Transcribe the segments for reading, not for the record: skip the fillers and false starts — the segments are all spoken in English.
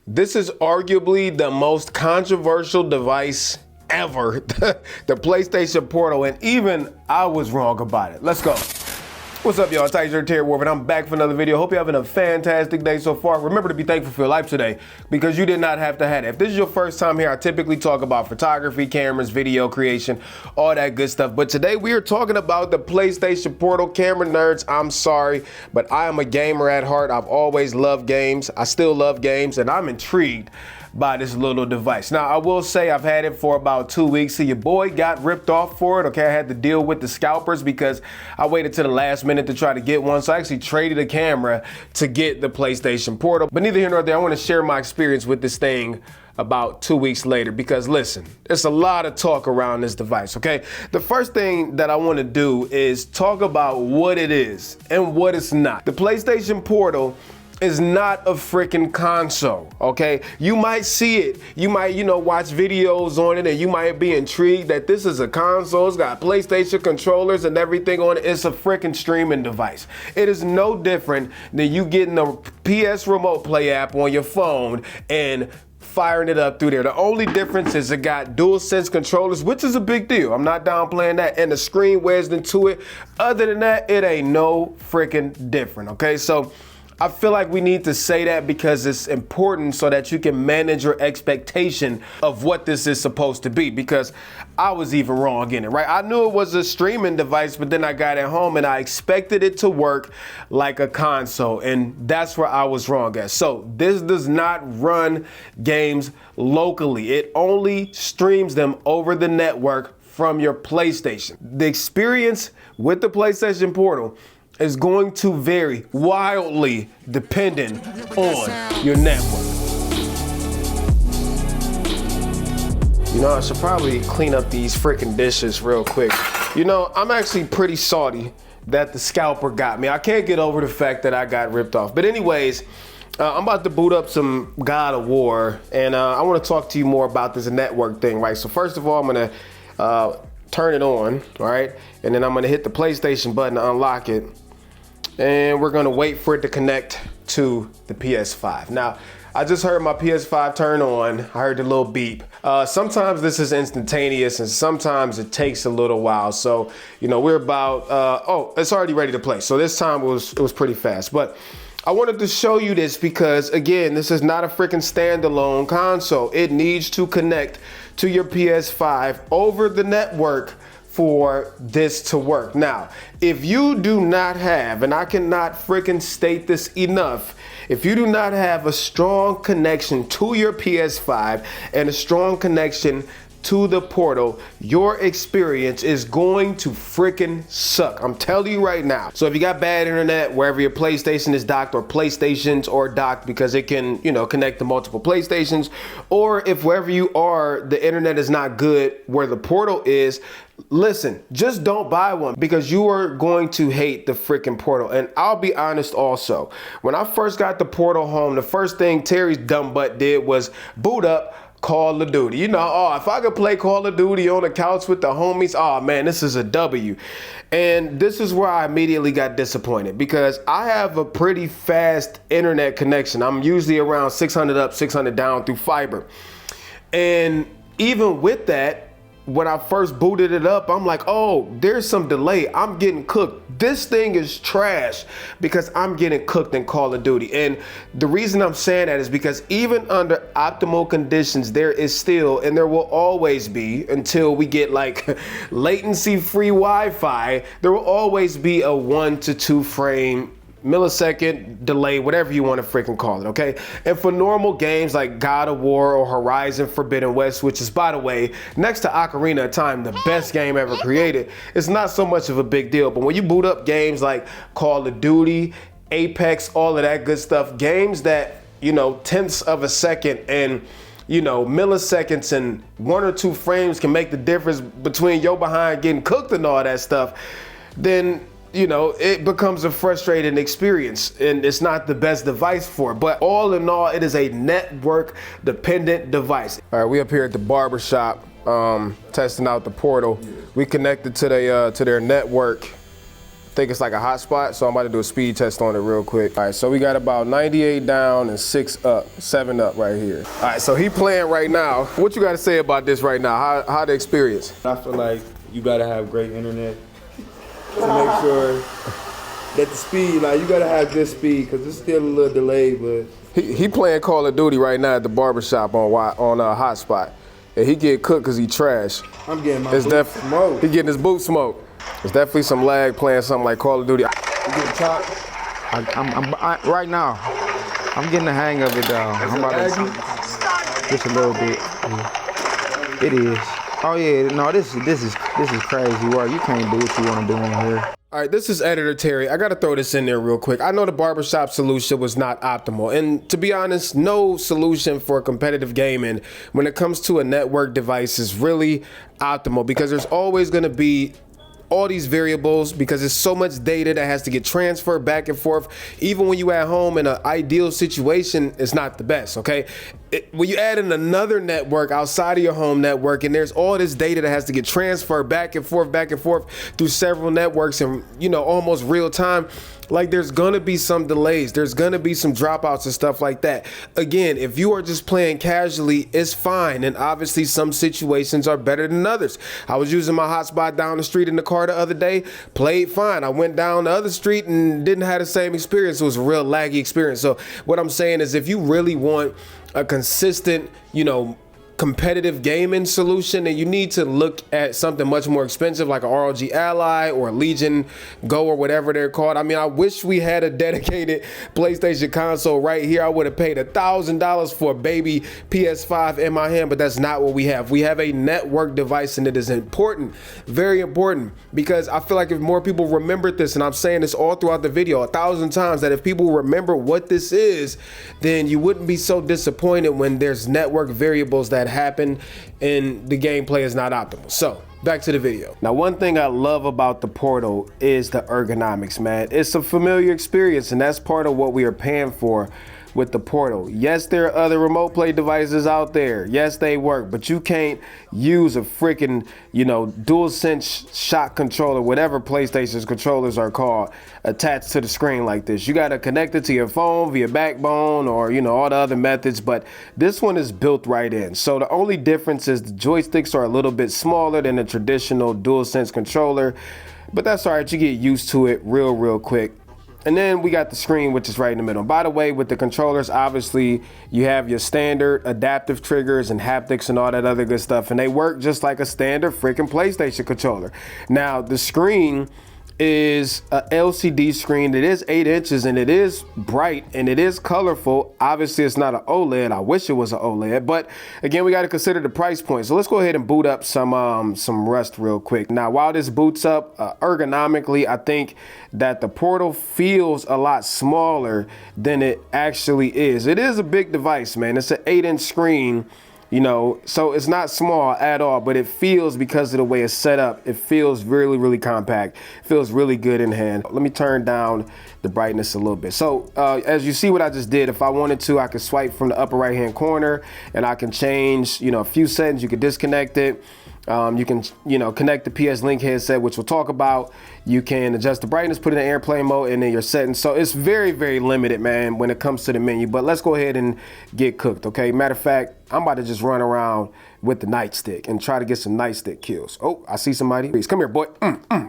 This is arguably the most controversial device ever, the PlayStation Portal, and even I was wrong about it. Let's go. What's up, y'all? Tyson Terry Warford. I'm back for another video. Hope you're having a fantastic day so far. Remember to be thankful for your life today because you did not have to have it. If this is your first time here, I typically talk about photography, cameras, video creation, all that good stuff. But today we are talking about the PlayStation Portal. Camera nerds, I'm sorry, but I am a gamer at heart. I've always loved games. I still love games, and I'm intrigued by this little device. Now, I will say I've had it for about 2 weeks. So your boy got ripped off for it. Okay, I had to deal with the scalpers because I waited to the last minute to try to get one. So I actually traded a camera to get the PlayStation Portal. But neither here nor there, I want to share my experience with this thing about 2 weeks later because listen, there's a lot of talk around this device, okay? The first thing that I want to do is talk about what it is and what it's not. The PlayStation Portal is not a freaking console, okay? You might see it, you might, watch videos on it and you might be intrigued that this is a console. It's got PlayStation controllers and everything on it. It's a freaking streaming device. It is no different than you getting the PS Remote Play app on your phone and firing it up through there. The only difference is it got DualSense controllers, which is a big deal. I'm not downplaying that, and the screen wedged into it. Other than that, it ain't no freaking different, okay? So I feel like we need to say that because it's important so that you can manage your expectation of what this is supposed to be, because I was even wrong in it, right? I knew it was a streaming device, but then I got it home and I expected it to work like a console, and that's where I was wrong at. So this does not run games locally. It only streams them over the network from your PlayStation. The experience with the PlayStation Portal is going to vary wildly depending on your network. I should probably clean up these freaking dishes real quick. I'm actually pretty salty that the scalper got me. I can't get over the fact that I got ripped off. But anyways, I'm about to boot up some God of War, and I want to talk to you more about this network thing, right? So first of all, I'm gonna turn it on, all right? And then I'm gonna hit the PlayStation button to unlock it. And we're gonna wait for it to connect to the PS5. Now, I just heard my PS5 turn on. I heard the little beep. Sometimes this is instantaneous and sometimes it takes a little while. So, we're about, oh, it's already ready to play. So this time it was pretty fast. But I wanted to show you this because, again, this is not a freaking standalone console. It needs to connect to your PS5 over the network for this to work. Now, if you do not have, and I cannot freaking state this enough, if you do not have a strong connection to your PS5 and a strong connection to the Portal, your experience is going to freaking suck. I'm telling you right now. So if you got bad internet wherever your PlayStation is docked, or PlayStations are docked because it can, connect to multiple PlayStations, or if wherever you are, the internet is not good where the Portal is, listen, just don't buy one because you are going to hate the freaking Portal. And I'll be honest also, when I first got the Portal home, the first thing Terry's dumb butt did was boot up Call of Duty. If I could play Call of Duty on the couch with the homies, oh man, this is a W. And this is where I immediately got disappointed because I have a pretty fast internet connection. I'm usually around 600 up, 600 down through fiber. And even with that, when I first booted it up, I'm like, oh, there's some delay. I'm getting cooked. This thing is trash because I'm getting cooked in Call of Duty. And the reason I'm saying that is because even under optimal conditions, there is still, and there will always be, until we get like latency-free Wi-Fi, there will always be a 1 to 2 frame millisecond delay, whatever you want to freaking call it, okay? And for normal games like God of War or Horizon Forbidden West, which is, by the way, next to Ocarina of Time, the best game ever created, it's not so much of a big deal. But when you boot up games like Call of Duty, Apex, all of that good stuff, games that, tenths of a second and milliseconds and 1 or 2 frames can make the difference between your behind getting cooked and all that stuff, then it becomes a frustrating experience, and it's not the best device for it. But all in all, it is a network dependent device. All right, we up here at the barber shop testing out the Portal. We connected to their network think it's like a hot spot, so I'm about to do a speed test on it real quick. All right, so we got about 98 down and 7 up right here. All right, so he playing right now. What you got to say about this right now? How the experience? I feel like you gotta have great internet to make sure that the speed, like you gotta have good speed, cause it's still a little delayed, but. He playing Call of Duty right now at the barbershop on hotspot. And he get cooked cause he trash. I'm getting my boot smoked. He getting his boot smoked. There's definitely some lag playing something like Call of Duty. You getting chopped? Right now, I'm getting the hang of it though. I'm about to just a little bit. Yeah. It is. Oh yeah, no, this is crazy work. You can't do what you want to do on here. All right, this is Editor Terry. I gotta throw this in there real quick. I know the barbershop solution was not optimal, and to be honest, no solution for competitive gaming when it comes to a network device is really optimal, because there's always gonna be all these variables, because there's so much data that has to get transferred back and forth. Even when you at home in an ideal situation, it's not the best, okay? When you add in another network outside of your home network, and there's all this data that has to get transferred back and forth through several networks, and almost real time, like there's gonna be some delays, there's gonna be some dropouts and stuff like that. Again, if you are just playing casually, it's fine, and obviously some situations are better than others. I was using my hotspot down the street in the car the other day, played fine. I went down the other street and didn't have the same experience. It was a real laggy experience. So what I'm saying is, if you really want a consistent, competitive gaming solution, then you need to look at something much more expensive like a ROG Ally or a Legion Go or whatever they're called. I mean, I wish we had a dedicated PlayStation console right here. I would have paid $1,000 for a baby PS5 in my hand, but that's not what we have. We have a network device, and it is important, very important, because I feel like if more people remembered this, and I'm saying this all throughout the video 1,000 times, that if people remember what this is, then you wouldn't be so disappointed when there's network variables that happen and the gameplay is not optimal. So back to the video. Now, one thing I love about the Portal is the ergonomics, man. It's a familiar experience, and that's part of what we are paying for with the Portal. Yes, there are other remote play devices out there. Yes, they work, but you can't use a freaking, DualSense shot controller, whatever PlayStation's controllers are called, attached to the screen like this. You gotta connect it to your phone via backbone or, all the other methods, but this one is built right in. So the only difference is the joysticks are a little bit smaller than a traditional DualSense controller, but that's all right. You get used to it real quick. And then we got the screen, which is right in the middle. By the way, with the controllers, obviously, you have your standard adaptive triggers and haptics and all that other good stuff. And they work just like a standard freaking PlayStation controller. Now, the screen is a LCD screen. It is 8 inches, and it is bright, and it is colorful. Obviously, it's not an OLED. I wish it was an OLED, but again, we got to consider the price point. So let's go ahead and boot up some Rust real quick. Now, while this boots up, ergonomically, I think that the Portal feels a lot smaller than it actually is. It is a big device, man. It's an 8-inch screen. So it's not small at all, but it feels, because of the way it's set up, it feels really compact. It feels really good in hand. Let me turn down the brightness a little bit. So as you see what I just did, if I wanted to, I could swipe from the upper right hand corner, and I can change, a few settings. You could disconnect it. You can, connect the PS Link headset, which we'll talk about. You can adjust the brightness, put it in airplane mode, and then your settings. So it's very limited, man, when it comes to the menu. But let's go ahead and get cooked, okay? Matter of fact, I'm about to just run around with the nightstick and try to get some nightstick kills. Oh, I see somebody. Please, come here, boy.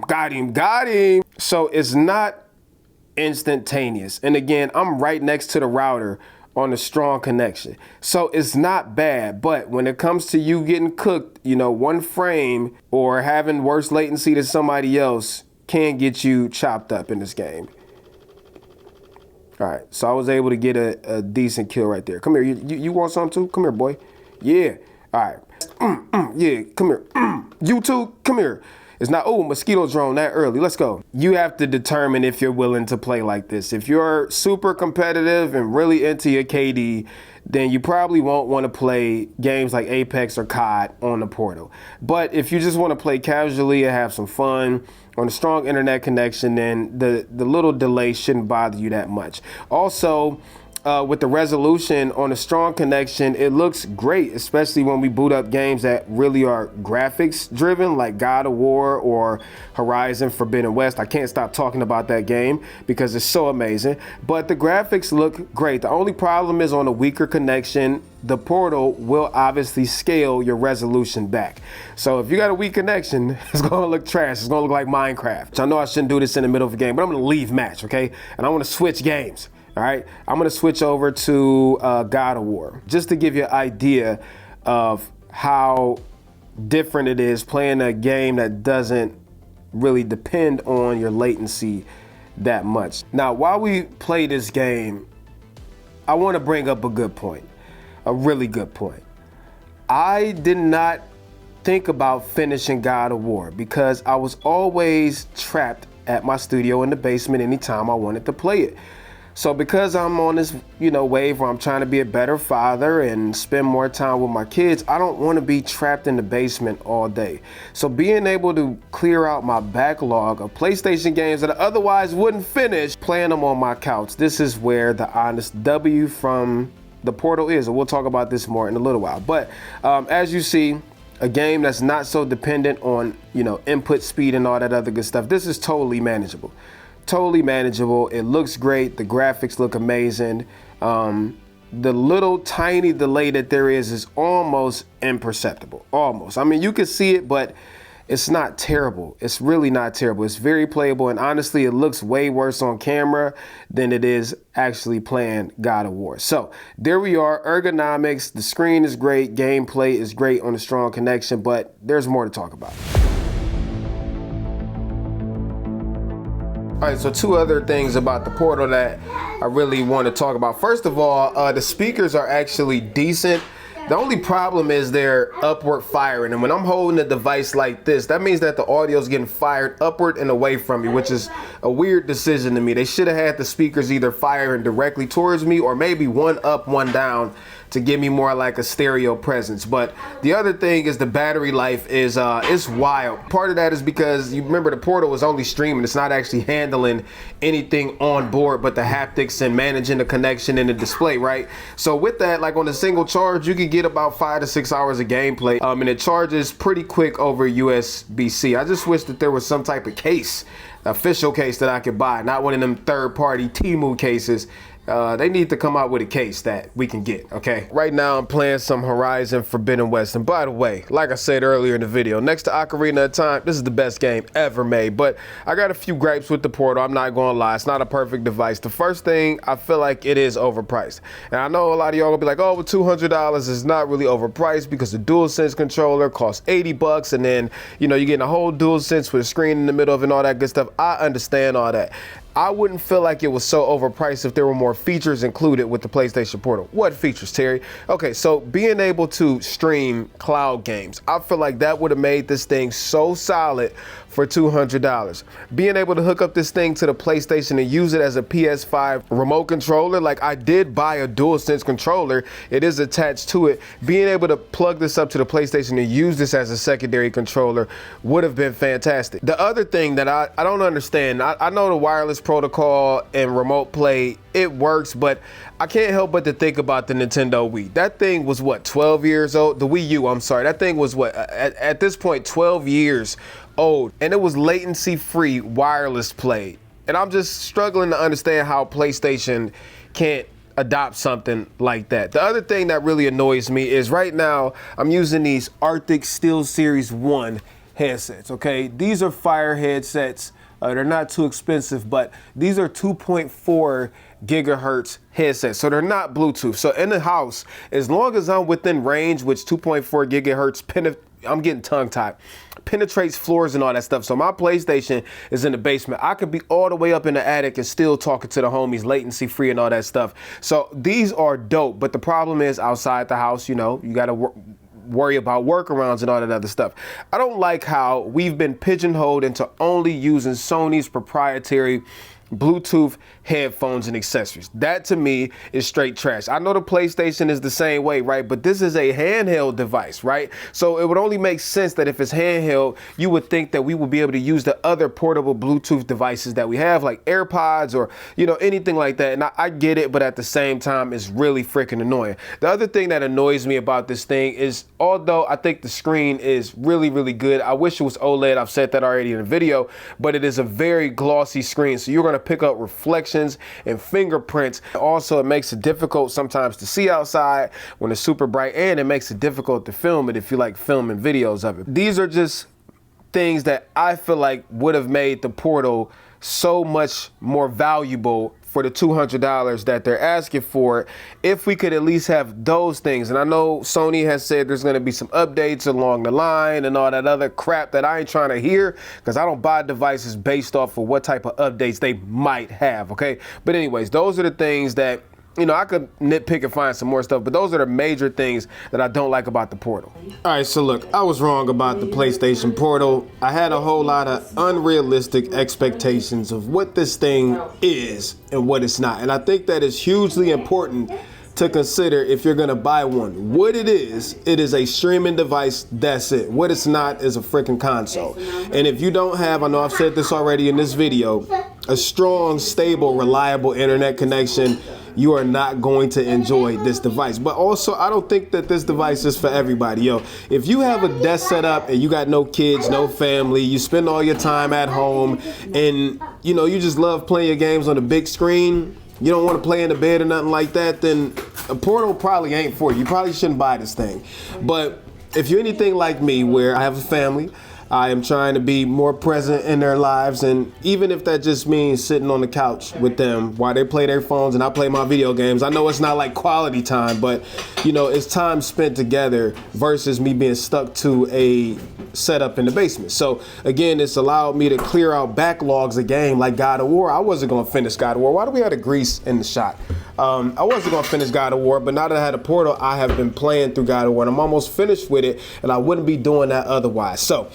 Got him. So it's not instantaneous. And again, I'm right next to the router on a strong connection. So it's not bad, but when it comes to you getting cooked, one frame or having worse latency than somebody else can get you chopped up in this game. All right, so I was able to get a decent kill right there. Come here, you want some too? Come here, boy. Yeah, all right. Yeah, come here. You too, come here. It's not, oh, mosquito drone that early. Let's go. You have to determine if you're willing to play like this. If you're super competitive and really into your KD, then you probably won't want to play games like Apex or COD on the Portal. But if you just want to play casually and have some fun on a strong internet connection, then the little delay shouldn't bother you that much. Also, with the resolution on a strong connection, it looks great, especially when we boot up games that really are graphics driven, like God of War or Horizon Forbidden West. I can't stop talking about that game because it's so amazing, but the graphics look great. The only problem is on a weaker connection, the Portal will obviously scale your resolution back. So if you got a weak connection, it's gonna look trash. It's gonna look like Minecraft. I know I shouldn't do this in the middle of a game, but I'm gonna leave match, okay? And I wanna switch games, all right? I'm gonna switch over to God of War, just to give you an idea of how different it is playing a game that doesn't really depend on your latency that much. Now, while we play this game, I wanna bring up a good point. A really good point. I did not think about finishing God of War because I was always trapped at my studio in the basement anytime I wanted to play it. So because I'm on this, wave where I'm trying to be a better father and spend more time with my kids, I don't want to be trapped in the basement all day. So being able to clear out my backlog of PlayStation games that I otherwise wouldn't finish, playing them on my couch, this is where the honest W from the Portal is, and we'll talk about this more in a little while. But as you see, a game that's not so dependent on, input speed and all that other good stuff, this is totally manageable. Totally manageable. It looks great. The graphics look amazing. The little tiny delay that there is almost imperceptible. Almost. I mean, you can see it, but it's not terrible. It's really not terrible. It's very playable, and honestly, it looks way worse on camera than it is actually playing God of War. So there we are. Ergonomics, the screen is great, gameplay is great on a strong connection, but there's more to talk about. All right, so two other things about the Portal that I really want to talk about. First of all, the speakers are actually decent. The only problem is they're upward firing, and when I'm holding a device like this, that means that the audio is getting fired upward and away from me, which is a weird decision to me. They should have had the speakers either firing directly towards me or maybe one up, one down to give me more like a stereo presence. But the other thing is the battery life is it's wild. Part of that is because you remember the Portal is only streaming. It's not actually handling anything on board but the haptics and managing the connection and the display, right? So with that, like on a single charge, you could get about 5 to 6 hours of gameplay, and it charges pretty quick over USB-C. I just wish that there was some type of case, official case that I could buy, not one of them third-party Temu cases. They need to come out with a case that we can get, okay? Right now, I'm playing some Horizon Forbidden West. And by the way, like I said earlier in the video, next to Ocarina of Time, this is the best game ever made. But I got a few gripes with the Portal. I'm not gonna lie. It's not a perfect device. The first thing, I feel like it is overpriced. And I know a lot of y'all gonna be like, oh, but $200 is not really overpriced because the DualSense controller costs 80 bucks. And then, you're getting a whole DualSense with a screen in the middle of it and all that good stuff. I understand all that. I wouldn't feel like it was so overpriced if there were more features included with the PlayStation Portal. What features, Terry? Okay, so being able to stream cloud games, I feel like that would have made this thing so solid for $200. Being able to hook up this thing to the PlayStation and use it as a PS5 remote controller, like I did buy a DualSense controller, it is attached to it. Being able to plug this up to the PlayStation and use this as a secondary controller would have been fantastic. The other thing that I don't understand, I know the wireless protocol and remote play, it works, but I can't help but to think about the Nintendo Wii. That thing was what, 12 years old? The Wii U, I'm sorry. That thing was what, at this point, 12 years old, and it was latency-free wireless play. And I'm just struggling to understand how PlayStation can't adopt something like that. The other thing that really annoys me is right now I'm using these Arctic SteelSeries 1 headsets, okay? These are Fire headsets. They're not too expensive, but these are 2.4 gigahertz headsets, so they're not Bluetooth. So in the house, as long as I'm within range, which 2.4 gigahertz, I'm getting tongue-tied, penetrates floors and all that stuff. So my PlayStation is in the basement. I could be all the way up in the attic and still talking to the homies, latency free and all that stuff. So these are dope, but the problem is outside the house, you got to worry about workarounds and all that other stuff. I don't like how we've been pigeonholed into only using Sony's proprietary Bluetooth headphones and accessories. That to me is straight trash. I know the PlayStation is the same way, right? But this is a handheld device, right? So it would only make sense that if it's handheld, you would think that we would be able to use the other portable Bluetooth devices that we have, like AirPods or, you know, anything like that. And I get it, but at the same time, it's really freaking annoying. The other thing that annoys me about this thing is, although I think the screen is really, really good, I wish it was OLED. I've said that already in the video, but it is a very glossy screen. So you're going to pick up reflections and fingerprints. Also, it makes it difficult sometimes to see outside when it's super bright, and it makes it difficult to film it if you like filming videos of it. These are just things that I feel like would have made the Portal so much more valuable for the $200 that they're asking for it, if we could at least have those things. And I know Sony has said there's gonna be some updates along the line and all that other crap that I ain't trying to hear, because I don't buy devices based off of what type of updates they might have, okay? But anyways, those are the things that, you know, I could nitpick and find some more stuff, but those are the major things that I don't like about the Portal. All right, so look, I was wrong about the PlayStation Portal. I had a whole lot of unrealistic expectations of what this thing is and what it's not. And I think that is hugely important to consider if you're gonna buy one. What it is a streaming device, that's it. What it's not is a freaking console. And if you don't have, I know I've said this already in this video, a strong, stable, reliable internet connection, you are not going to enjoy this device. But also, I don't think that this device is for everybody. Yo, if you have a desk set up and you got no kids, no family, you spend all your time at home, and you know, you just love playing your games on the big screen, you don't want to play in the bed or nothing like that, then a Portal probably ain't for you. You probably shouldn't buy this thing. But if you're anything like me, where I have a family, I am trying to be more present in their lives, and even if that just means sitting on the couch with them while they play their phones and I play my video games. I know it's not like quality time, but you know, it's time spent together versus me being stuck to a setup in the basement. So again, it's allowed me to clear out backlogs of game like God of War. I wasn't gonna finish God of War. Why do we have a grease in the shot? I wasn't gonna finish God of War, but now that I had a Portal, I have been playing through God of War and I'm almost finished with it, and I wouldn't be doing that otherwise. So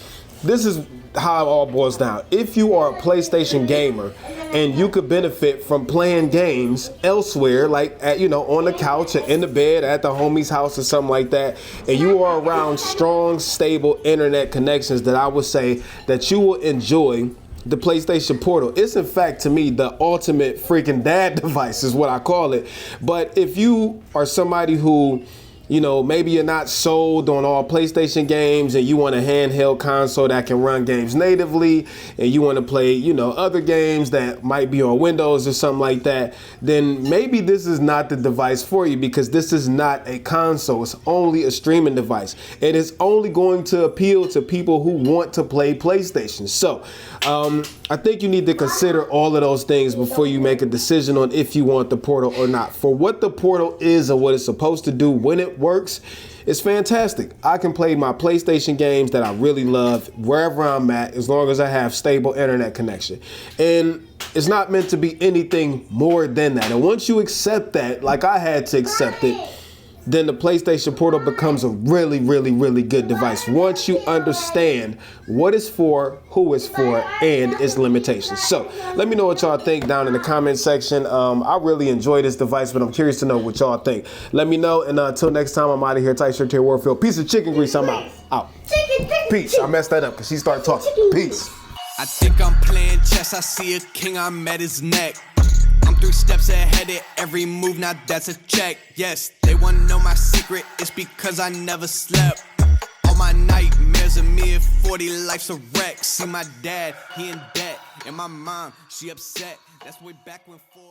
this is how it all boils down. If you are a PlayStation gamer and you could benefit from playing games elsewhere, like at, you know, on the couch or in the bed at the homie's house or something like that, and you are around strong, stable internet connections, that I would say that you will enjoy the PlayStation Portal. It's in fact, to me, the ultimate freaking dad device is what I call it. But if you are somebody who, you know, maybe you're not sold on all PlayStation games and you want a handheld console that can run games natively, and you want to play, you know, other games that might be on Windows or something like that, then maybe this is not the device for you, because this is not a console. It's only a streaming device. It is only going to appeal to people who want to play PlayStation. So I think you need to consider all of those things before you make a decision on if you want the Portal or not. For what the Portal is and what it's supposed to do when it works, it's fantastic. I can play my PlayStation games that I really love wherever I'm at, as long as I have stable internet connection. And it's not meant to be anything more than that. And once you accept that, like I had to accept it, then the PlayStation Portal becomes a really, really, really good device once you understand what it's for, who it's for, and its limitations. So let me know what y'all think down in the comment section. I really enjoy this device, but I'm curious to know what y'all think. Let me know, and until next time, I'm out of here. Tight shirt here, Warfield. Piece of chicken grease. I'm out. Peace. I messed that up because she started talking. Peace. I think I'm playing chess. I see a king, I'm at his neck. I'm 3 steps ahead of every move, now that's a check. Yes, they wanna know my secret, it's because I never slept. All my nightmares of me at 40, life's a wreck. See my dad, he in debt, and my mom, she upset. That's way back when 4